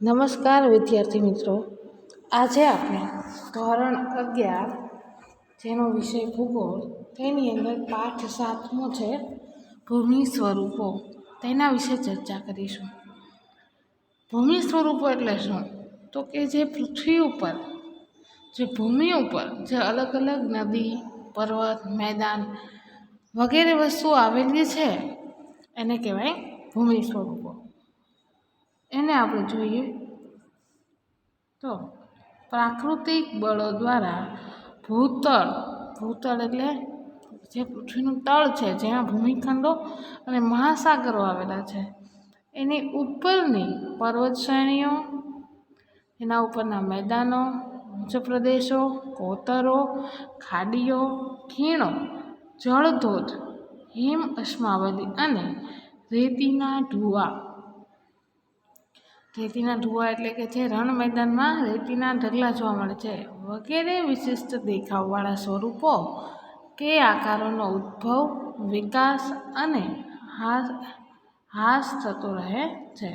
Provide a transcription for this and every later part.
નમસ્કાર વિદ્યાર્થી મિત્રો, આજે આપણે ધોરણ 11 જેનો વિષય ભૂગોળ તેની અંદર પાઠ 7મો છે ભૂમિ સ્વરૂપો, તેના વિશે ચર્ચા કરીશું. ભૂમિ સ્વરૂપો એટલે શું? તો કે જે પૃથ્વી ઉપર, જે ભૂમિ ઉપર જે અલગ અલગ નદી, પર્વત, મેદાન વગેરે વસ્તુઓ આવેલી છે એને કહેવાય ભૂમિ સ્વરૂપો. એને આપણે જોઈએ તો પ્રાકૃતિક બળો દ્વારા ભૂતળ એટલે જે પૃથ્વીનું તળ છે, જ્યાં ભૂમિખંડો અને મહાસાગરો આવેલા છે, એની ઉપરની પર્વત શ્રેણીઓ, એના ઉપરના મેદાનો, ઉચ્ચ પ્રદેશો, કોતરો, ખાડીઓ, ખીણો, જળધોધ, હિમ અશ્માવલી અને રેતીના ઢૂવા. રેતીના ઢૂવા એટલે કે જે રણ મેદાનમાં રેતીના ઢગલા જોવા મળે છે વગેરે વિશિષ્ટ દેખાવવાળા સ્વરૂપો કે આકારોનો ઉદ્ભવ, વિકાસ અને હાસ થતો રહે છે.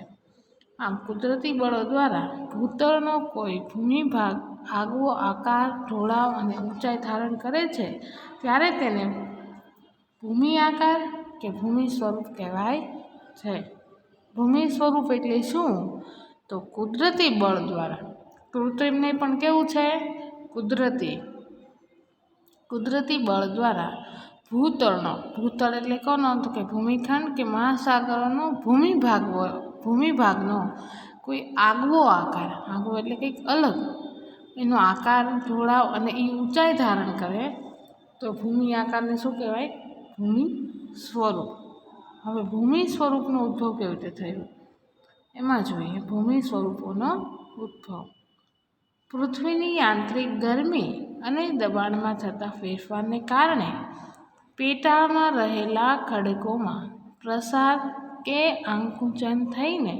આમ કુદરતી બળો દ્વારા ભૂતળનો કોઈ ભૂમિભાગ આગવો આકાર, ઢોળાવ અને ઊંચાઈ ધારણ કરે છે ત્યારે તેને ભૂમિ આકાર કે ભૂમિ સ્વરૂપ કહેવાય છે. ભૂમિ સ્વરૂપ એટલે શું? તો કુદરતી બળ દ્વારા, કૃત્રિમ નહીં પણ કેવું છે? કુદરતી બળ દ્વારા ભૂતળ એટલે કોનો? તો કે ભૂમિખંડ કે મહાસાગરોનો ભૂમિભાગનો કોઈ આગવો આકાર, આગવો એટલે કંઈક અલગ, એનો આકાર, ઢોળાવ અને એ ઊંચાઈ ધારણ કરે તો ભૂમિ આકારને શું કહેવાય? ભૂમિ સ્વરૂપ. હવે ભૂમિ સ્વરૂપનો ઉદ્ભવ કેવી રીતે થયો એમાં જોઈએ. ભૂમિ સ્વરૂપોનો ઉદ્ભવ પૃથ્વીની યાંત્રિક ગરમી અને દબાણમાં થતા ફેરફારને કારણે પેટાળમાં રહેલા ખડકોમાં પ્રસાર કે આંકુચન થઈને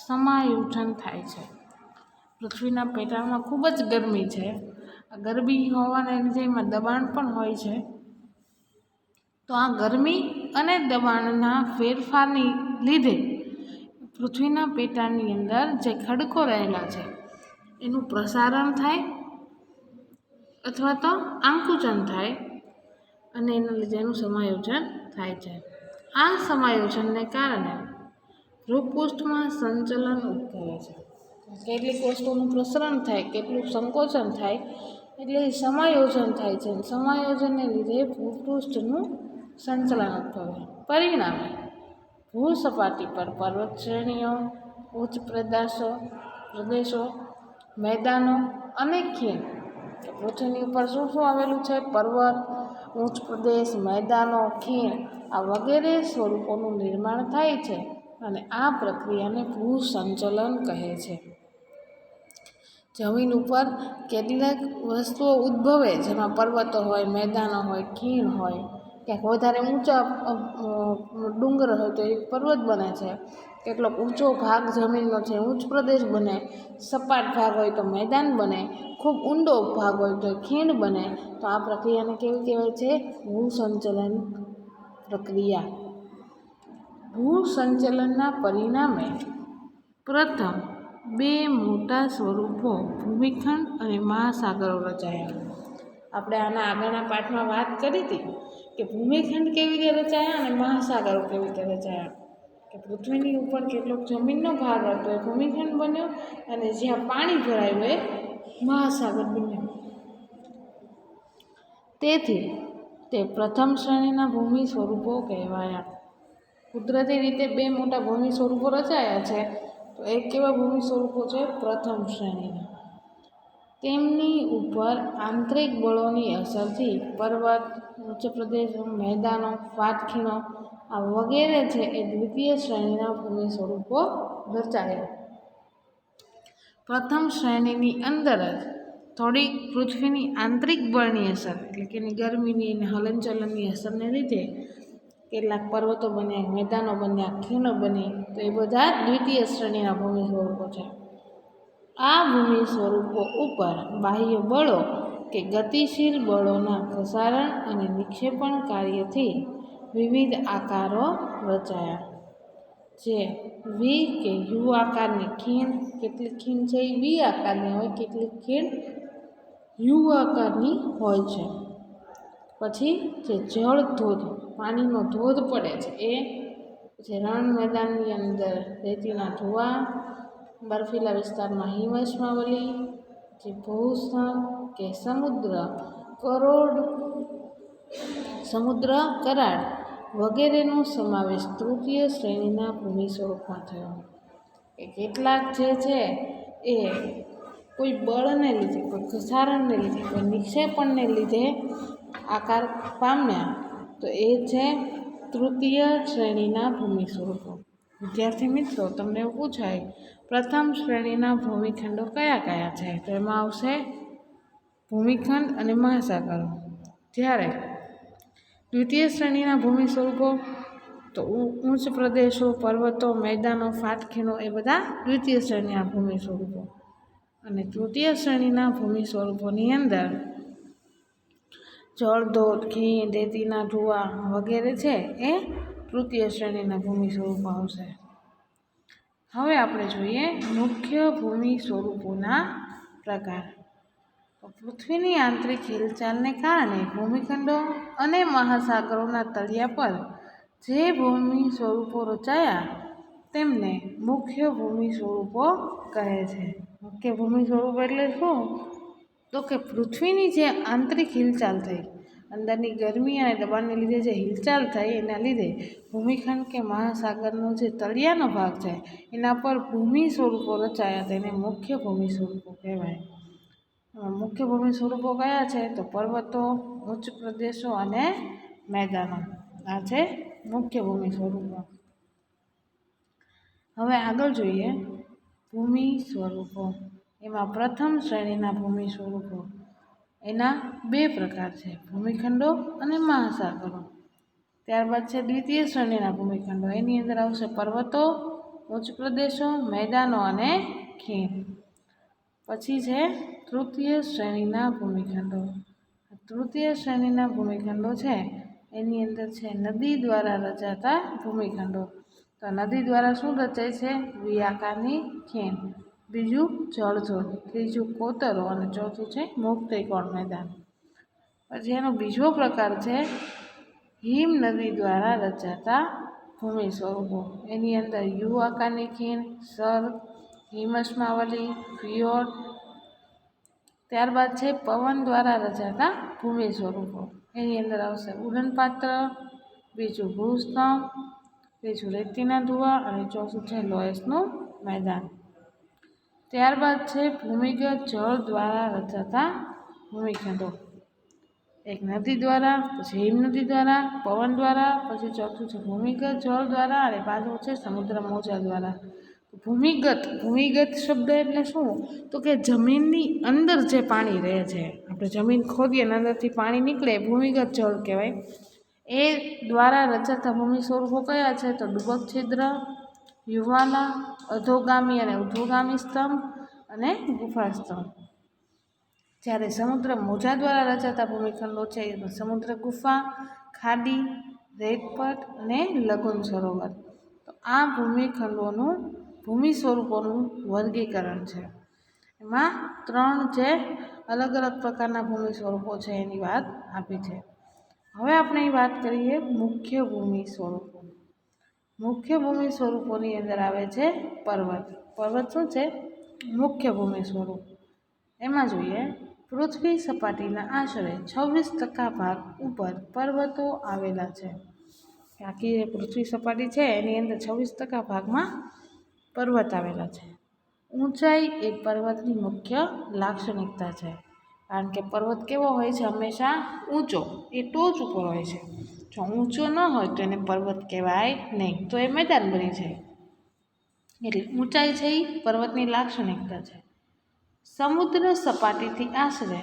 સમાયોજન થાય છે. પૃથ્વીના પેટાળમાં ખૂબ જ ગરમી છે. ગરમી હોવાને લીધે એમાં દબાણ પણ હોય છે. તો આ ગરમી અને દબાણના ફેરફારની લીધે પૃથ્વીના પેટાળની અંદર જે ખડકો રહેલા છે એનું પ્રસારણ થાય અથવા તો આંકુચન થાય અને એના લીધે એનું સમાયોજન થાય છે. આ સમાયોજનને કારણે ભૂપૃષ્ઠમાં સંચલન ઉદ્ભવે છે. કેટલીક વસ્તુનું પ્રસરણ થાય, કેટલું સંકોચન થાય એટલે સમાયોજન થાય છે. સમાયોજનને લીધે ભૂપૃષ્ઠનું સંચલન ઉદ્ભવે. પરિણામે ભૂસપાટી પર પર્વત શ્રેણીઓ, ઉચ્ચ પ્રદેશો, મેદાનો અને ખીણ. પૃથ્વીની ઉપર શું શું આવેલું છે? પર્વત, ઉચ્ચ પ્રદેશ, મેદાનો, ખીણ આ વગેરે સ્વરૂપોનું નિર્માણ થાય છે અને આ પ્રક્રિયાને ભૂસંચલન કહે છે. જમીન ઉપર કેટલીક વસ્તુઓ ઉદ્ભવે, જેમાં પર્વતો હોય, મેદાનો હોય, ખીણ હોય, ક્યાંક વધારે ઊંચા ડુંગર હોય તો એ પર્વત બને છે, કેટલોક ઊંચો ભાગ જમીનનો છે ઉચ્ચ પ્રદેશ બને, સપાટ ભાગ હોય તો મેદાન બને, ખૂબ ઊંડો ભાગ હોય તો ખીણ બને. તો આ પ્રક્રિયાને કેવી કહેવાય છે? ભૂસંચલન પ્રક્રિયા. ભૂસંચલનના પરિણામે પ્રથમ બે મોટા સ્વરૂપો ભૂમિખંડ અને મહાસાગરો રચાયા. આપણે આના આગળના પાઠમાં વાત કરી હતી કે ભૂમિખંડ કેવી રીતે રચાયા અને મહાસાગરો કેવી રીતે રચાયા. કે પૃથ્વીની ઉપર કેટલોક જમીનનો ભાગ હતો એ ભૂમિખંડ બન્યો અને જ્યાં પાણી ભરાયું એ મહાસાગર બન્યો. તેથી તે પ્રથમ શ્રેણીના ભૂમિ સ્વરૂપો કહેવાયા. કુદરતી રીતે બે મોટા ભૂમિ સ્વરૂપો રચાયા છે. તો એક કેવા ભૂમિ સ્વરૂપો છે? પ્રથમ શ્રેણીના. તેમની ઉપર આંતરિક બળોની અસરથી પર્વત, ઉચ્ચ પ્રદેશો, મેદાનો, પાટખીણો આ વગેરે છે એ દ્વિતીય શ્રેણીના ભૂમિ સ્વરૂપો રચાયા. પ્રથમ શ્રેણીની અંદર જ થોડીક પૃથ્વીની આંતરિક બળની અસર એટલે કે એની ગરમીની અને હલનચલનની અસરને લીધે કેટલાક પર્વતો બન્યા, મેદાનો બન્યા, ખીણો બની. તો એ બધા દ્વિતીય શ્રેણીના ભૂમિ સ્વરૂપો છે. આ ભૂમિ સ્વરૂપો ઉપર બાહ્ય બળો કે ગતિશીલ બળોના પ્રસારણ અને નિક્ષેપણ કાર્યથી વિવિધ આકારો રચાયા. જે વી કે યુ આકારની ખીણ, કેટલીક ખીણ છે એ વી આકારની હોય, કેટલીક ખીણ યુ આકારની હોય છે. પછી જે જળ ધોધ, પાણીનો ધોધ પડે છે એ, પછી રણ મેદાનની અંદર રેતીના ધુવા, બર્ફીલા વિસ્તારમાં હિમશમાવલી, જે ભૂસ્તંભ કે સમુદ્ર કરાડ વગેરેનો સમાવેશ તૃતીય શ્રેણીના ભૂમિ સ્વરૂપમાં થયો. એ કેટલાક જે છે એ કોઈ બળને લીધે, કોઈ ઘસારણને લીધે, કોઈ નિક્ષેપણને લીધે આકાર પામ્યા, તો એ છે તૃતીય શ્રેણીના ભૂમિ સ્વરૂપો. વિદ્યાર્થી મિત્રો, તમને એવું પૂછાય પ્રથમ શ્રેણીના ભૂમિખંડો કયા કયા છે? તો એમાં આવશે ભૂમિખંડ અને મહાસાગરો. જ્યારે દ્વિતીય શ્રેણીના ભૂમિ સ્વરૂપો તો ઉચ્ચ પ્રદેશો, પર્વતો, મેદાનો, ફાટખીણો એ બધા દ્વિતીય શ્રેણીના ભૂમિ સ્વરૂપો. અને તૃતીય શ્રેણીના ભૂમિ સ્વરૂપોની અંદર જળધોધ, ખીણ, રેતીના ધુવા વગેરે છે એ તૃતીય શ્રેણીના ભૂમિ સ્વરૂપો આવશે. હવે આપણે જોઈએ મુખ્ય ભૂમિ સ્વરૂપોના પ્રકાર. પૃથ્વીની આંતરિક હિલચાલને કારણે ભૂમિખંડો અને મહાસાગરોના તળિયા પર જે ભૂમિ સ્વરૂપો રચાયા તેમને મુખ્ય ભૂમિ સ્વરૂપો કહે છે. મુખ્ય ભૂમિ સ્વરૂપ એટલે શું? તો કે પૃથ્વીની જે આંતરિક હિલચાલ થઈ, અંદરની ગરમી અને દબાણને લીધે જે હિલચાલ થઈ, એના લીધે ભૂમિખંડ કે મહાસાગરનો જે તળિયાનો ભાગ છે એના પર ભૂમિ સ્વરૂપો રચાયા તેને મુખ્ય ભૂમિ સ્વરૂપો કહેવાય. મુખ્ય ભૂમિ સ્વરૂપો કયા છે? તો પર્વતો, ઉચ્ચ પ્રદેશો અને મેદાનો. આ છે મુખ્ય ભૂમિ સ્વરૂપો. હવે આગળ જોઈએ ભૂમિ સ્વરૂપો. એમાં પ્રથમ શ્રેણીના ભૂમિ સ્વરૂપો એના બે પ્રકાર છે, ભૂમિખંડો અને મહાસાગરો. ત્યારબાદ છે દ્વિતીય શ્રેણીના ભૂમિખંડો. એની અંદર આવશે પર્વતો, ઉચ્ચ પ્રદેશો, મેદાનો અને ખીણ. પછી છે તૃતીય શ્રેણીના ભૂમિખંડો. તૃતીય શ્રેણીના ભૂમિખંડો છે એની અંદર છે નદી દ્વારા રચાતા ભૂમિખંડો. તો નદી દ્વારા શું રચાય છે? વી આકારની ખીણ, બીજું જળધોધ, ત્રીજું કોતરો અને ચોથું છે મુક્ત ત્રિકોણ મેદાન. પછી એનો બીજો પ્રકાર છે હિમ નદી દ્વારા રચાતા ભૂમિ સ્વરૂપો. એની અંદર યુ આકારની ખીણ, સર, હિમશમાવલી, ફિયોર્ડ. ત્યારબાદ છે પવન દ્વારા રચાતા ભૂમિ સ્વરૂપો. એની અંદર આવશે ઉડનપાત્ર, બીજું ભૂસ્તંભ, ત્રીજું રેતીના ધુવા અને ચોથું છે લોયસનું મેદાન. ત્યારબાદ છે ભૂમિગત જળ દ્વારા રચાતા ભૂમિખંડો. એક નદી દ્વારા, પછી હિમનદી દ્વારા, પવન દ્વારા, પછી ચોથું છે ભૂમિગત જળ દ્વારા અને પાંચમું છે સમુદ્ર મોજા દ્વારા. ભૂમિગત શબ્દ એટલે શું? તો કે જમીનની અંદર જે પાણી રહે છે, આપણે જમીન ખોદીએ અને અંદરથી પાણી નીકળે ભૂમિગત જળ કહેવાય. એ દ્વારા રચાતા ભૂમિ સ્વરૂપો કયા છે? તો ડૂબક છિદ્ર, યુવાલા, અધોગામી અને ઉર્ધ્વગામી સ્તંભ અને ગુફા સ્તંભ. જ્યારે સમુદ્ર મોજા દ્વારા રચાતા ભૂમિખંડો છે એમાં સમુદ્ર ગુફા, ખાડી, રેતપટ અને લઘુન સરોવર. તો આ ભૂમિખંડોનું ભૂમિ સ્વરૂપોનું વર્ગીકરણ છે. એમાં ત્રણ જે અલગ અલગ પ્રકારના ભૂમિ સ્વરૂપો છે એની વાત આપી છે. હવે આપણે વાત કરીએ મુખ્ય ભૂમિ સ્વરૂપો. મુખ્ય ભૂમિ સ્વરૂપોની અંદર આવે છે પર્વત. પર્વત શું છે? મુખ્ય ભૂમિ સ્વરૂપ. એમાં જોઈએ પૃથ્વી સપાટીના આશરે 26% ભાગ ઉપર પર્વતો આવેલા છે. આખી જે પૃથ્વી સપાટી છે એની અંદર 26% ભાગમાં પર્વત આવેલા છે. ઊંચાઈ એ પર્વતની મુખ્ય લાક્ષણિકતા છે. કારણ કે પર્વત કેવો હોય છે? હંમેશા ઊંચો, એ ટોચ ઉપર હોય છે. જો ઊંચો ન હોય તો એને પર્વત કહેવાય નહીં, તો એ મેદાન બની જાય. એટલે ઊંચાઈ છે એ પર્વતની લાક્ષણિકતા છે. સમુદ્ર સપાટીથી આશરે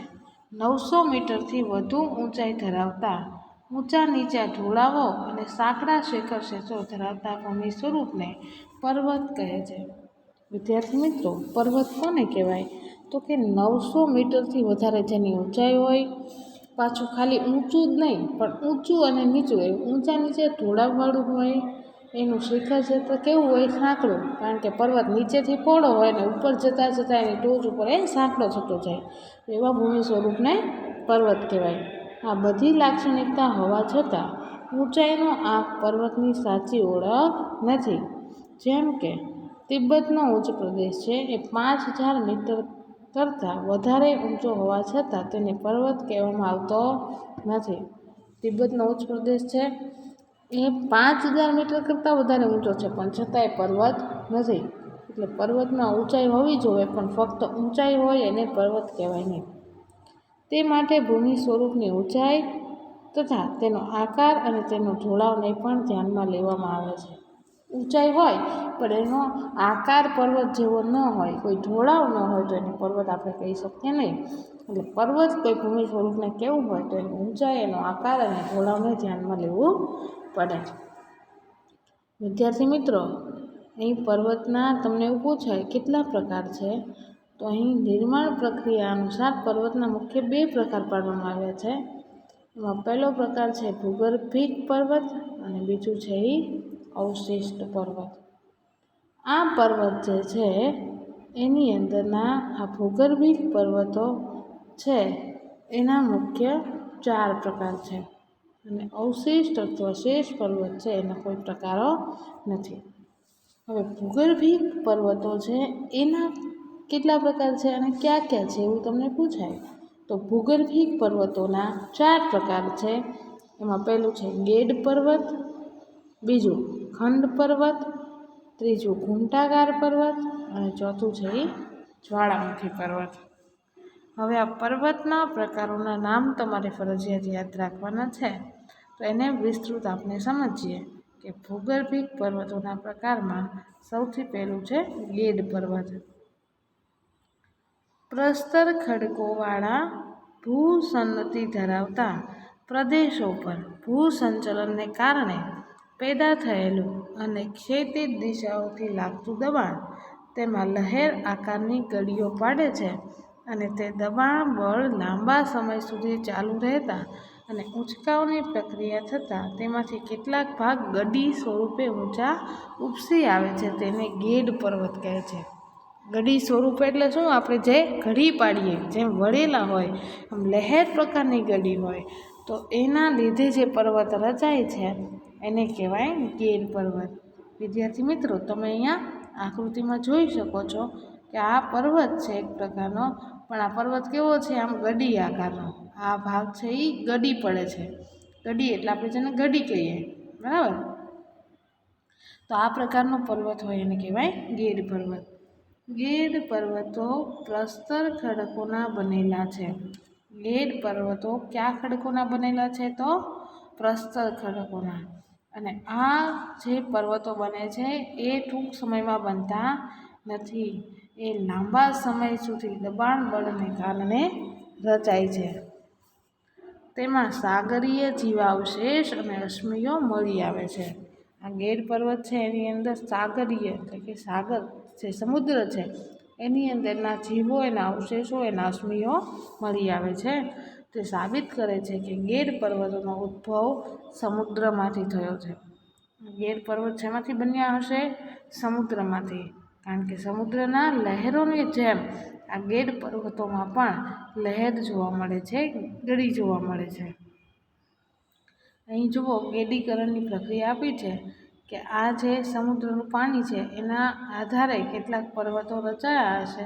900 મીટરથી વધુ ઊંચાઈ ધરાવતા ઊંચા નીચા ઢોળાવો અને સાંકડા શિખર ક્ષેત્રો ધરાવતા ભૂમિ સ્વરૂપને પર્વત કહે છે. વિદ્યાર્થી મિત્રો, પર્વત કોને કહેવાય? તો કે 900 મીટરથી વધારે જેની ઊંચાઈ હોય, પાછું ખાલી ઊંચું જ નહીં પણ ઊંચું અને નીચું, એવું ઊંચા નીચે ઢોળાવવાળું હોય, એનું શિખર છે તો કેવું હોય? સાંકડું, કારણ કે પર્વત નીચેથી પહોળો હોય ને ઉપર જતાં જતાં એની ટોચ ઉપર એ સાંકડો થતો જાય, એવા ભૂમિ સ્વરૂપને પર્વત કહેવાય. આ બધી લાક્ષણિકતા હોવા છતાં ઊંચાઈનો આંક પર્વતની સાચી ઓળખ નથી. જેમ કે તિબ્બતનો ઉચ્ચ પ્રદેશ છે એ 5000 મીટર કરતાં વધારે ઊંચો હોવા છતાં તેને પર્વત કહેવામાં આવતો નથી. તિબ્બતનો ઉચ્ચ પ્રદેશ છે એ 5000 મીટર કરતાં વધારે ઊંચો છે, પણ છતાંય પર્વત નથી. એટલે પર્વતમાં ઊંચાઈ હોવી જોઈએ, પણ ફક્ત ઊંચાઈ હોય એને પર્વત કહેવાય નહીં. તે માટે ભૂમિ સ્વરૂપની ઊંચાઈ તથા તેનો આકાર અને તેનો ઢોળાવને પણ ધ્યાનમાં લેવામાં આવે છે. ઊંચાઈ હોય પણ એનો આકાર પર્વત જેવો ન હોય, કોઈ ઢોળાવ ન હોય, તો એને પર્વત આપણે કહી શકીએ નહીં. એટલે પર્વત કોઈ ભૂમિ સ્વરૂપને કેવું હોય તો એની ઊંચાઈ, એનો આકાર અને ઢોળાવને ધ્યાનમાં લેવું પડે. વિદ્યાર્થી મિત્રો, અહીં પર્વતના તમને એવું પૂછાય કેટલા પ્રકાર છે? તો અહીં નિર્માણ પ્રક્રિયા અનુસાર પર્વતના મુખ્ય 2 પ્રકાર પાડવામાં આવ્યા છે. એમાં પહેલો પ્રકાર છે ભૂગર્ભિક પર્વત અને બીજું છે એ અવશિષ્ટ પર્વત. આ પર્વત જે છે એની અંદરના આ ભૂગર્ભિક પર્વતો છે એના મુખ્ય 4 પ્રકાર છે, અને અવશિષ્ટ અથવા શેષ પર્વત છે એના કોઈ પ્રકારો નથી. હવે ભૂગર્ભિક પર્વતો છે એના કેટલા પ્રકાર છે અને ક્યાં ક્યાં છે એવું તમને પૂછાય. તો ભૂગર્ભિક પર્વતોના 4 પ્રકાર છે. એમાં પહેલું છે ગેડ પર્વત, બીજું ખંડ પર્વત, ત્રીજું ઘૂંટાકાર પર્વત અને ચોથું છે એ જ્વાળામુખી પર્વત. હવે આ પર્વતના પ્રકારોના નામ તમારે ફરજિયાત યાદ રાખવાના છે. તો એને વિસ્તૃત આપણે સમજીએ કે ભૂગર્ભિક પર્વતોના પ્રકારમાં સૌથી પહેલું છે ગેડ પર્વત. પ્રસ્તર ખડકોવાળા ભૂસંનતિ ધરાવતા પ્રદેશો પર ભૂસંચલનને કારણે પેદા થયેલું અને ક્ષૈતિજ દિશાઓથી લાગતું દબાણ તેમાં લહેર આકારની ગડીઓ પાડે છે, અને તે દબાણ બળ લાંબા સમય સુધી ચાલુ રહેતા અને ઊંચકાવની પ્રક્રિયા થતાં તેમાંથી કેટલાક ભાગ ગડી સ્વરૂપે ઊંચા ઉપસી આવે છે. તેને ગેડ પર્વત કહે છે. ગડી સ્વરૂપે એટલે શું? આપણે જે ઘડી પાડીએ, જેમ વળેલા હોય, આમ લહેર પ્રકારની ગડી હોય, તો એના લીધે જે પર્વત રચાય છે એને કહેવાય ગેડ પર્વત. વિદ્યાર્થી મિત્રો, તમે અહીંયા આકૃતિમાં જોઈ શકો છો કે આ પર્વત છે એક પ્રકારનો, પણ આ પર્વત કેવો છે? આમ ગડી આકારનો. આ ભાગ છે એ ગડી પડે છે. ગડી એટલે આપણે જેને ગડી કહીએ, બરાબર? તો આ પ્રકારનો પર્વત હોય એને કહેવાય ગેડ પર્વત. ગેડ પર્વતો પ્રસ્તર ખડકોના બનેલા છે. ગેડ પર્વતો કયા ખડકોના બનેલા છે? તો પ્રસ્તર ખડકોના. અને આ જે પર્વતો બને છે એ ટૂંક સમયમાં બનતા નથી, એ લાંબા સમય સુધી દબાણ બળને કારણે રચાય છે. તેમાં સાગરીય જીવાવશેષ અને અશ્મિઓ મળી આવે છે. આ ગેડ પર્વત છે એની અંદર સાગરીય એટલે કે સાગર જે સમુદ્ર છે એની અંદરના જીવો, એના અવશેષો, એના અશ્મિઓ મળી આવે છે. તે સાબિત કરે છે કે ગેડ પર્વતોનો ઉદ્ભવ સમુદ્રમાંથી થયો છે. ગેડ પર્વત શેમાંથી બન્યા હશે? સમુદ્રમાંથી, કારણ કે સમુદ્રના લહેરોની જેમ આ ગેડ પર્વતોમાં પણ લહેર જોવા મળે છે, ગડી જોવા મળે છે. અહીં જુઓ, ગેડીકરણની પ્રક્રિયા આપી છે કે આ જે સમુદ્રનું પાણી છે એના આધારે કેટલાક પર્વતો રચાયા હશે,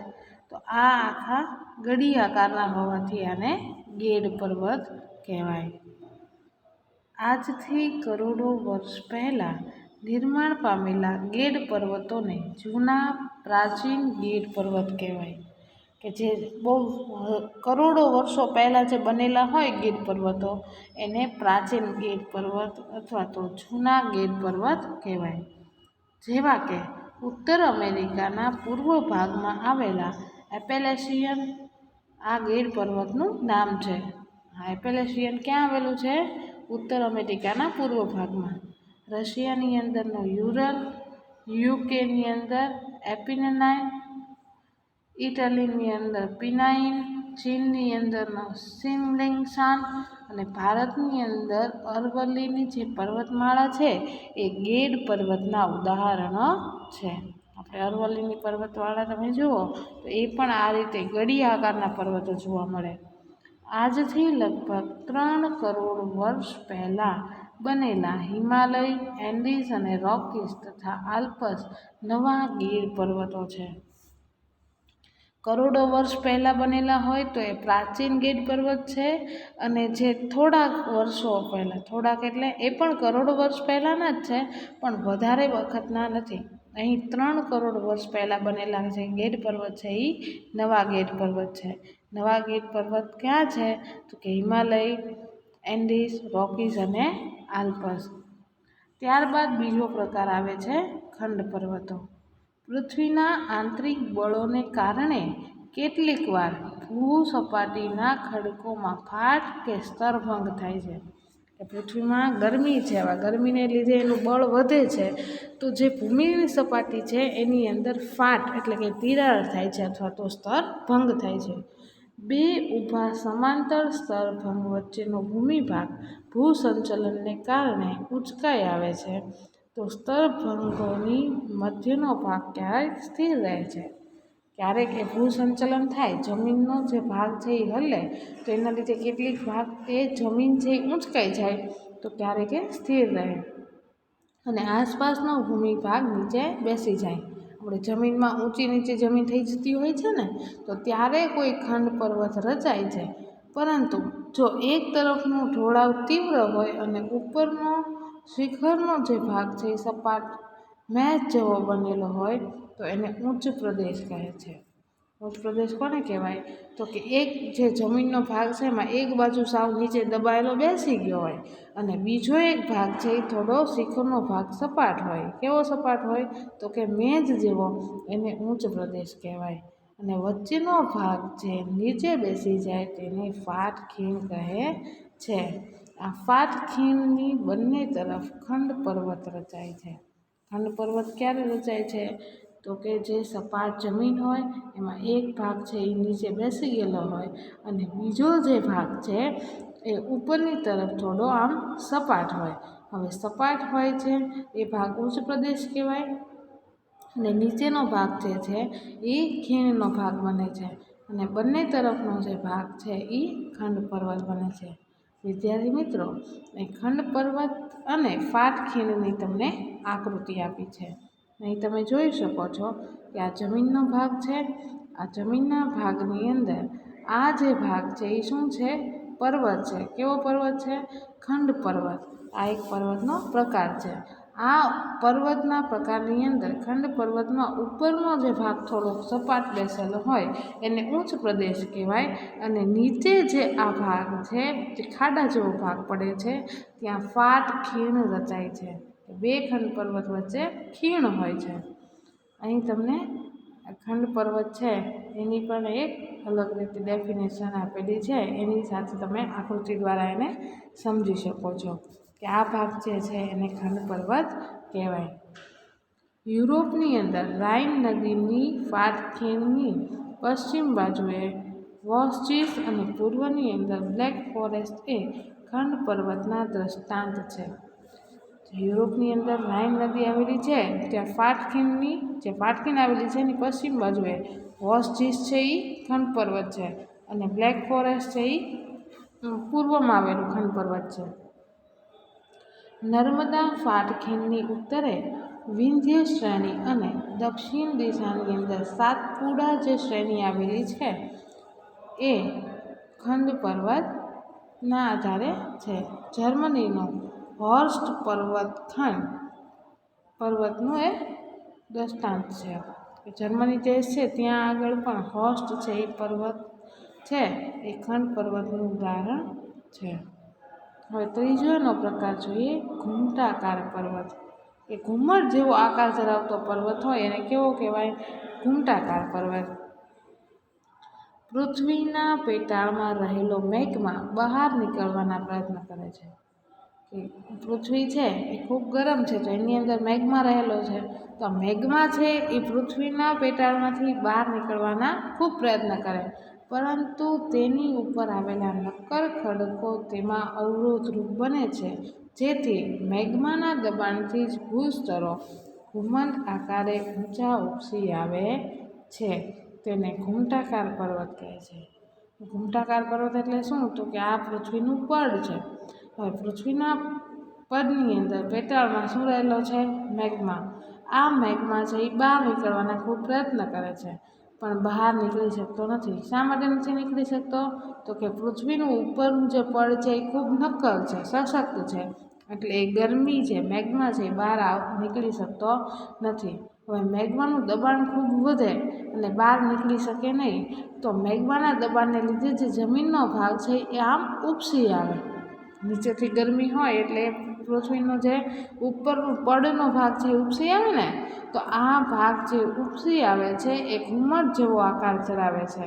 તો આ આખા ગડી આકારના હોવાથી આને ગેડ પર્વત કહેવાય. આજથી કરોડો વર્ષ પહેલાં નિર્માણ પામેલા ગેડ પર્વતોને જૂના પ્રાચીન ગેડ પર્વત કહેવાય. કે જે બહુ કરોડો વર્ષો પહેલાં જે બનેલા હોય ગેડ પર્વતો એને પ્રાચીન ગેડ પર્વત અથવા તો જૂના ગેડ પર્વત કહેવાય. જેવા કે ઉત્તર અમેરિકાના પૂર્વ ભાગમાં આવેલા એપેલેશિયન આ ગેડ પર્વતનું નામ છે. આ એપેલેશિયન ક્યાં આવેલું છે? ઉત્તર અમેરિકાના પૂર્વ ભાગમાં. રશિયાની અંદરનો યુરલ, યુકેની અંદર એપિનેનાઇન, ઇટલીની અંદર પિનાઇન, ચીનની અંદરનો સિમલિંગશાન અને ભારતની અંદર અરવલ્લીની જે પર્વતમાળા છે એ ગેડ પર્વતના ઉદાહરણો છે. આપણે અરવલ્લીની પર્વતમાળા તમે જુઓ તો એ પણ આ રીતે ગડી આકારના પર્વતો જોવા મળે. આજથી લગભગ 3 કરોડ વર્ષ પહેલાં બનેલા હિમાલય, એન્ડીઝ અને રોકીઝ તથા આલ્પ્સ નવા ગીર પર્વતો છે. કરોડો વર્ષ પહેલાં બનેલા હોય તો એ પ્રાચીન ગીર પર્વત છે, અને જે થોડાક વર્ષો પહેલાં, થોડાક એટલે એ પણ કરોડો વર્ષ પહેલાંના જ છે, પણ વધારે વખતના નથી. અહીં 3 કરોડ વર્ષ પહેલાં બનેલા જે ગેડ પર્વત છે એ નવા ગેડ પર્વત છે. નવા ગેડ પર્વત ક્યાં છે? તો કે હિમાલય, એન્ડીઝ, રોકીઝ અને આલ્પ્સ. ત્યારબાદ બીજો પ્રકાર આવે છે ખંડ પર્વતો. પૃથ્વીના આંતરિક બળોને કારણે કેટલીક વાર ભૂસપાટીના ખડકોમાં ફાટ કે સ્તરભંગ થાય છે. કે પૃથ્વીમાં ગરમી છે, આવા ગરમીને લીધે એનું બળ વધે છે, તો જે ભૂમિની સપાટી છે એની અંદર ફાટ એટલે કે તિરાડ થાય છે અથવા તો સ્તરભંગ થાય છે. બે ઊભા સમાંતર સ્તરભંગ વચ્ચેનો ભૂમિભાગ ભૂસંચલનને કારણે ઊંચકાઈ આવે છે, તો સ્તરભંગોની મધ્યનો ભાગ ક્યારેક સ્થિર રહે છે. ક્યારેક એ ભૂસંચલન થાય, જમીનનો જે ભાગ છે એ હલે, તો એના લીધે કેટલીક ભાગ એ જમીન છે એ ઊંચકાઈ જાય, તો ક્યારેક એ સ્થિર રહે અને આસપાસનો ભૂમિભાગ નીચે બેસી જાય. આપણે જમીનમાં ઊંચી નીચે જમીન થઈ જતી હોય છે ને, તો ત્યારે કોઈ ખંડ પર્વત રચાય છે. પરંતુ જો એક તરફનો ઢોળાવ તીવ્ર હોય અને ઉપરનો શિખરનો જે ભાગ છે એ સપાટ મેચ જેવો બનેલો હોય, તો એને ઉચ્ચ પ્રદેશ કહે છે. ઉચ્ચ પ્રદેશ કોને કહેવાય? તો કે એક જે જમીનનો ભાગ છે એમાં એક બાજુ સાવ નીચે દબાયેલો બેસી ગયો હોય અને બીજો એક ભાગ છે એ થોડો શિખરનો ભાગ સપાટ હોય. કેવો સપાટ હોય? તો કે મેજ જેવો, એને ઉચ્ચ પ્રદેશ કહેવાય. અને વચ્ચેનો ભાગ જે નીચે બેસી જાય તેને ફાટ ખીણ કહે છે. આ ફાટ ખીણની બંને તરફ ખંડ પર્વત રચાય છે. ખંડ પર્વત ક્યારે રચાય છે? તો કે જે સપાટ જમીન હોય એમાં એક ભાગ છે એ નીચે બેસી ગયેલો હોય અને બીજો જે ભાગ છે એ ઉપરની તરફ થોડો આમ સપાટ હોય. હવે સપાટ હોય છે એ ભાગ ઉચ્ચ પ્રદેશ કહેવાય અને નીચેનો ભાગ જે છે એ ખીણનો ભાગ બને છે અને બંને તરફનો જે ભાગ છે એ ખંડ પર્વત બને છે. વિદ્યાર્થી મિત્રો, એ ખંડ પર્વત અને ફાટ ખીણની તમને આકૃતિ આપી છે. અહીં તમે જોઈ શકો છો કે આ જમીનનો ભાગ છે. આ જમીનના ભાગની અંદર આ જે ભાગ છે એ શું છે? પર્વત છે. કેવો પર્વત છે? ખંડ પર્વત. આ એક પર્વતનો પ્રકાર છે. આ પર્વતના પ્રકારની અંદર ખંડ પર્વતમાં ઉપરનો જે ભાગ થોડોક સપાટ બેસેલો હોય એને ઉચ્ચ પ્રદેશ કહેવાય અને નીચે જે આ ભાગ છે જે ખાડા જેવો ભાગ પડે છે ત્યાં ફાટ ખીણ રચાય છે. બે ખંડ પર્વત વચ્ચે ખીણ હોય છે. અહીં તમને ખંડ પર્વત છે એની પણ એક અલગ રીતે ડેફિનેશન આપેલી છે, એની સાથે તમે આકૃતિ દ્વારા એને સમજી શકો છો કે આ ભાગ જે છે એને ખંડ પર્વત કહેવાય. યુરોપની અંદર રાઇન નદીની ફાટ ખીણની પશ્ચિમ બાજુએ વોસ્ચિસ અને પૂર્વની અંદર બ્લેક ફોરેસ્ટ એ ખંડ પર્વતના દૃષ્ટાંત છે. યુરોપની અંદર રાઇન નદી આવેલી છે ત્યાં ફાટ ખીણ આવેલી છે એની પશ્ચિમ બાજુએ વોસ્ચિસ છે એ ખંડ પર્વત છે અને બ્લેક ફોરેસ્ટ છે એ પૂર્વમાં આવેલું ખંડ પર્વત છે. નર્મદા ફાટ ખીણની ઉત્તરે વિંધ્ય શ્રેણી અને દક્ષિણ દિશાની અંદર સાતપુડા જે શ્રેણી આવેલી છે એ ખંડ પર્વતના આધારે છે. જર્મનીનો હોર્સ્ટ પર્વતખંડ પર્વતનું એ દૃષ્ટાંત છે. જર્મની દેશ છે ત્યાં આગળ પણ હોર્સ્ટ છે એ પર્વત છે એ ખંડ પર્વતનું ઉદાહરણ છે. હવે ત્રીજો પ્રકાર જોઈએ ઘૂમટાકાર પર્વત. એ ઘુમ્મટ જેવો આકાર ધરાવતો પર્વત હોય એને કેવો કહેવાય? ઘૂમટાકાર પર્વત. પૃથ્વીના પેટાળમાં રહેલો મેગ્મા બહાર નીકળવાના પ્રયત્ન કરે છે. પૃથ્વી છે એ ખૂબ ગરમ છે તો એની અંદર મેગ્મા રહેલો છે, તો મેગ્મા છે એ પૃથ્વીના પેટાળમાંથી બહાર નીકળવાના ખૂબ પ્રયત્ન કરે, પરંતુ તેની ઉપર આવેલા નક્કર ખડકો તેમાં અવરોધરૂપ બને છે, જેથી મેગ્માના દબાણથી જ ભૂસ્તરો ઘુમ્મટ આકારે ઊંચા ઉપસી આવે છે. તેને ઘૂમટાકાર પર્વત કહે છે. ઘૂમટાકાર પર્વત એટલે શું? તો કે આ પૃથ્વીનું પડ છે. હવે પૃથ્વીના પડની અંદર પેટાળમાં શું રહેલો છે? મેગ્મા. આ મેગ્મા છે એ બહાર નીકળવાના ખૂબ પ્રયત્ન કરે છે, પણ બહાર નીકળી શકતો નથી. શા માટે નથી નીકળી શકતો? તો કે પૃથ્વીનું ઉપરનું જે પડ છે એ ખૂબ નક્કર છે, સશક્ત છે, એટલે એ ગરમી છે, મેગ્મા છે, બહાર નીકળી શકતો નથી. હવે મેગ્માનું દબાણ ખૂબ વધે અને બહાર નીકળી શકે નહીં, તો મેગ્માના દબાણને લીધે જે જમીનનો ભાગ છે એ આમ ઉપસી આવે. નીચેથી ગરમી હોય એટલે પૃથ્વીનો જે ઉપરનું પડનો ભાગ છે એ ઉપસી આવે ને, તો આ ભાગ જે ઉપસી આવે છે એ ઘુમ્મટ જેવો આકાર ધરાવે છે.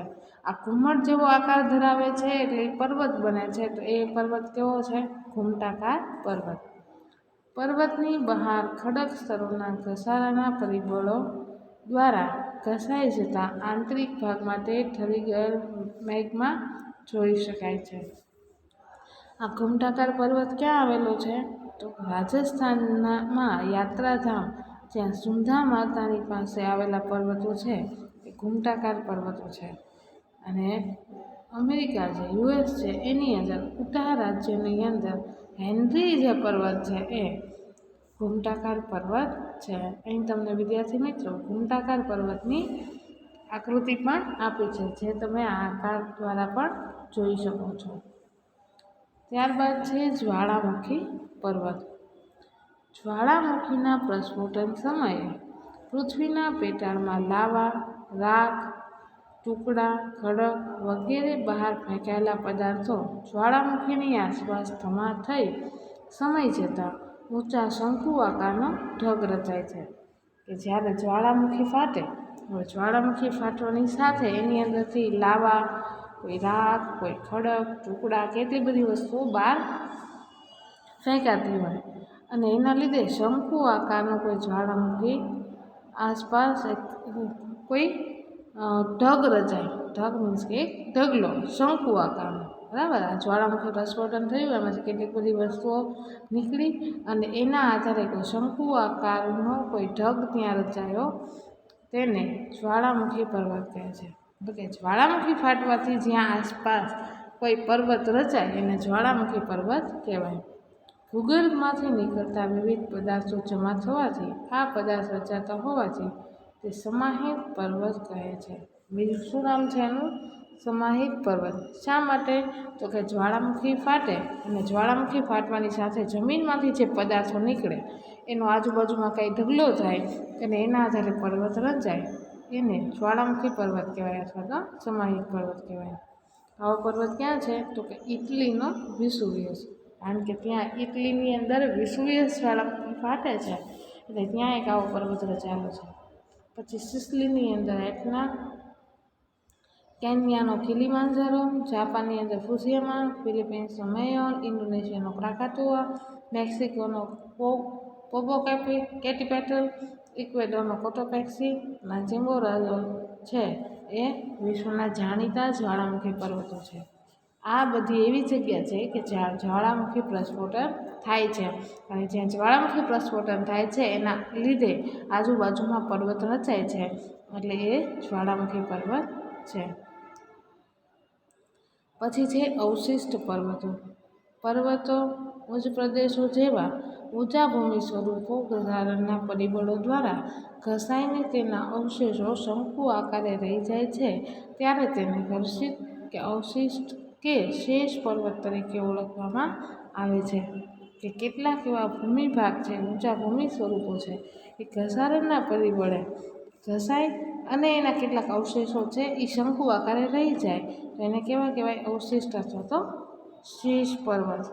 આ ઘુમ્મટ જેવો આકાર ધરાવે છે એટલે એ પર્વત બને છે. તો એ પર્વત કેવો છે? ઘૂમટાકાર પર્વત. પર્વતની બહાર ખડક સ્તરોના ઘસારાના પરિબળો દ્વારા ઘસાઈ જતા આંતરિક ભાગમાં તે ઠરી ગયેલ મેગ્મા જોઈ શકાય છે. આ ઘૂમટાકાર પર્વત ક્યાં આવેલો છે? તો રાજસ્થાનમાં યાત્રાધામ, જ્યાં સુંધા માતાની પાસે આવેલા પર્વતો છે એ ઘૂમટાકાર પર્વતો છે. અને અમેરિકા છે, US છે, એની અંદર ઉટાહ રાજ્યની અંદર હેનરી જે પર્વત છે એ ઘૂમટાકાર પર્વત છે. અહીં તમને વિદ્યાર્થી મિત્રો ઘૂમટાકાર પર્વતની આકૃતિ પણ આપી છે, જે તમે આ આકાર દ્વારા પણ જોઈ શકો છો. ત્યારબાદ છે જ્વાળામુખી પર્વત. જ્વાળામુખીના પ્રસ્ફોટન સમયે પૃથ્વીના પેટાળમાં લાવા, રાખ, ટુકડા, ખડક વગેરે બહાર ફેંકાયેલા પદાર્થો જ્વાળામુખીની આસપાસ જમા થઈ સમય જતાં ઊંચા શંકુ આકારનો ઢગ રચાય છે. કે જ્યારે જ્વાળામુખી ફાટે, હવે જ્વાળામુખી ફાટવાની સાથે એની અંદરથી લાવા, કોઈ રાખ, કોઈ ખડક, ટુકડા, કેટલી બધી વસ્તુઓ બહાર ફેંકાતી હોય અને એના લીધે શંકુ આકારનો કોઈ જ્વાળામુખી આસપાસ કોઈ ઢગ રચાય. ઢગ મીન્સ કે એક ઢગલો શંકુ આકારનો, બરાબર. આ જ્વાળામુખી પ્રસ્ફોટન થયું, એમાંથી કેટલીક બધી વસ્તુઓ નીકળી અને એના આધારે કોઈ શંકુ આકારનો કોઈ ઢગ ત્યાં રચાયો, તેને જ્વાળામુખી પર્વત કહે છે. તો કે જ્વાળામુખી ફાટવાથી જ્યાં આસપાસ કોઈ પર્વત રચાય એને જ્વાળામુખી પર્વત કહેવાય. ભૂગર્ભમાંથી નીકળતા વિવિધ પદાર્થો જમા થવાથી આ પદાર્થ રચાતા હોવાથી તે સમાહિત પર્વત કહે છે. બીજું શું નામ છે એનું? સમાહિત પર્વત. શા માટે? તો કે જ્વાળામુખી ફાટે અને જ્વાળામુખી ફાટવાની સાથે જમીનમાંથી જે પદાર્થો નીકળે એનો આજુબાજુમાં કંઈ ઢગલો થાય અને એના આધારે પર્વત રચાય, એને જ્વાળામુખી પર્વત કહેવાય અથવા તો સમાહિત પર્વત કહેવાય. આવો પર્વત ક્યાં છે? તો કે ઇટલીનો વેસુવિયસ. કારણ કે ત્યાં ઇટલીની અંદર વેસુવિયસ જ્વાળામુખી ફાટે છે એટલે ત્યાં એક આવો પર્વત રચાયેલો છે. પછી સિસલીની અંદર એટના, કેન્યાનો કિલીમાંજારો, જાપાનની અંદર ફુજીયામા, ફિલિપિન્સનો મેયોન, ઇન્ડોનેશિયાનો ક્રાકાટુઆ, મેક્સિકોનો પોપોકેટીપેટલ, ઇક્વેડોરનો કોટોપેક્સી અને ચિમ્બોરાઝો છે એ વિશ્વના જાણીતા જ્વાળામુખી પર્વતો છે. આ બધી એવી જગ્યા છે કે જ્યાં જ્વાળામુખી પ્રસ્ફોટન થાય છે અને જ્યાં જ્વાળામુખી પ્રસ્ફોટન થાય છે એના લીધે આજુબાજુમાં પર્વત રચાય છે, એટલે એ જ્વાળામુખી પર્વત છે. પછી છે અવશિષ્ટ પર્વતો. પર્વતો, ઉચ્ચ પ્રદેશો જેવા ઊંચા ભૂમિ સ્વરૂપો ઘસારણના પરિબળો દ્વારા ઘસાઈને તેના અવશેષો શંકુ આકારે રહી જાય છે, ત્યારે તેને ઘર્ષિત કે અવશિષ્ટ કે શેષ પર્વત તરીકે ઓળખવામાં આવે છે. કે કેટલાક એવા ભૂમિભાગ છે, ઊંચા ભૂમિ સ્વરૂપો છે, એ ઘસારણના પરિબળે ઘસાય અને એના કેટલાક અવશેષો છે એ શંકુ આકારે રહી જાય, તો એને કેવા કહેવાય? અવશિષ્ટ અથવા તો શેષ પર્વત.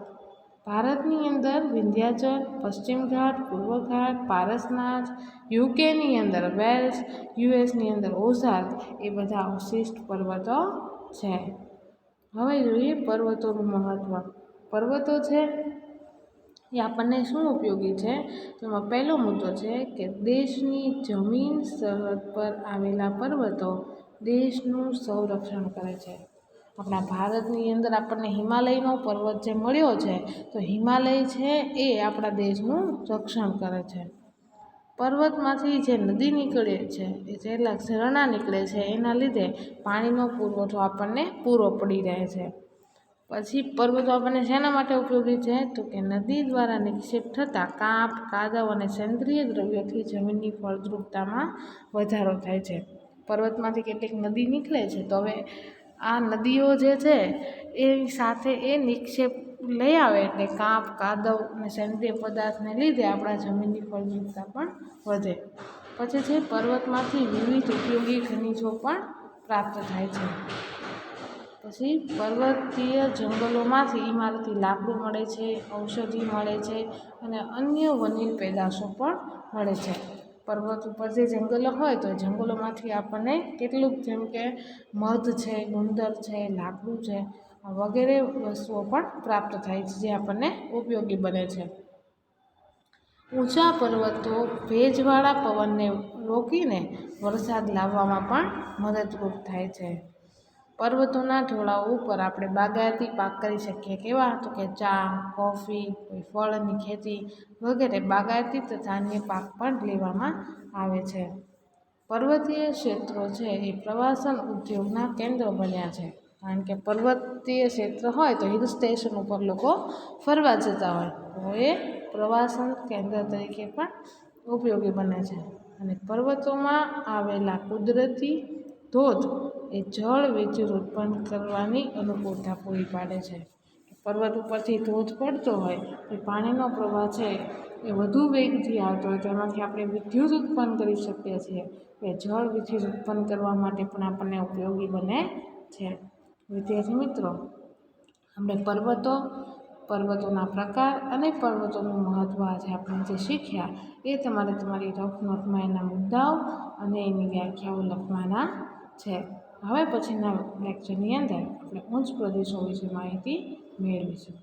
ભારતની અંદર વિંધ્યાચલ, પશ્ચિમ ઘાટ, પૂર્વ ઘાટ, પારસનાથ, યુકેની અંદર વેલ્સ, યુએસની અંદર ઓઝાર્ક, એ બધા અવશિષ્ટ પર્વતો છે. હવે જોઈએ પર્વતોનું મહત્ત્વ. પર્વતો છે એ આપણને શું ઉપયોગી છે? તો એમાં પહેલો મુદ્દો છે કે દેશની જમીન સરહદ પર આવેલા પર્વતો દેશનું સંરક્ષણ કરે છે. આપણા ભારતની અંદર આપણને હિમાલયનો પર્વત જે મળ્યો છે તો હિમાલય છે એ આપણા દેશનું રક્ષણ કરે છે. પર્વતમાંથી જે નદી નીકળે છે એ જેટલા ઝરણા નીકળે છે એના લીધે પાણીનો પુરવઠો આપણને પૂરો પડી રહે છે. પછી પર્વતો આપણને શેના માટે ઉપયોગી છે તો કે નદી દ્વારા નિક્ષેપ થતાં કાંપ, કાદવ અને સેન્દ્રિય દ્રવ્યોથી જમીનની ફળદ્રુપતામાં વધારો થાય છે. પર્વતમાંથી કેટલીક નદી નીકળે છે તો હવે આ નદીઓ જે છે એ સાથે એ નિક્ષેપ લઈ આવે એટલે કાંપ, કાદવ અને સેન્દ્રિય પદાર્થને લીધે આપણા જમીનની ફળદ્રુપતા પણ વધે. પછી છે પર્વતમાંથી વિવિધ ઉપયોગી ખનિજો પણ પ્રાપ્ત થાય છે. પછી પર્વતીય જંગલોમાંથી ઇમારતી લાકડું મળે છે, ઔષધિ મળે છે અને અન્ય વન્ય પેદાશો પણ મળે છે. પર્વત ઉપર જે જંગલો હોય તો જંગલોમાંથી આપણને કેટલુંક જેમ કે મધ છે, ગુંદર છે, લાકડું છે વગેરે વસ્તુઓ પણ પ્રાપ્ત થાય છે જે આપણને ઉપયોગી બને છે. ઊંચા પર્વતો ભેજવાળા પવનને રોકીને વરસાદ લાવવામાં પણ મદદરૂપ થાય છે. પર્વતોના ઢોળાવ ઉપર આપણે બાગાયતી પાક કરી શકીએ. કેવા તો કે ચા, કોફી, ફળની ખેતી વગેરે બાગાયતી તથા અન્ય પાક પણ લેવામાં આવે છે. પર્વતીય ક્ષેત્રો છે એ પ્રવાસન ઉદ્યોગના કેન્દ્ર બન્યા છે. કારણ કે પર્વતીય ક્ષેત્ર હોય તો હિલ સ્ટેશન ઉપર લોકો ફરવા જતા હોય તો એ પ્રવાસન કેન્દ્ર તરીકે પણ ઉપયોગી બને છે. અને પર્વતોમાં આવેલા કુદરતી ધોધ એ જળ વિદ્યુત ઉત્પન્ન કરવાની અનુકૂળતા પૂરી પાડે છે. પર્વત ઉપરથી ધોધ પડતો હોય તો પાણીનો પ્રવાહ છે એ વધુ વેગથી આવતો હોય તો એમાંથી આપણે વિદ્યુત ઉત્પન્ન કરી શકીએ છીએ. એ જળ વિદ્યુત ઉત્પન્ન કરવા માટે પણ આપણને ઉપયોગી બને છે. વિદ્યાર્થી મિત્રો, આપણે પર્વતોના પ્રકાર અને પર્વતોનું મહત્ત્વ આજે આપણે જે શીખ્યા એ તમારે તમારી રફ નોટમાં એના મુદ્દાઓ અને એની વ્યાખ્યાઓ લખવાના છે. હવે પછીના લેક્ચરની અંદર આપણે ઉચ્ચ પ્રદેશો વિશે માહિતી મેળવીશું.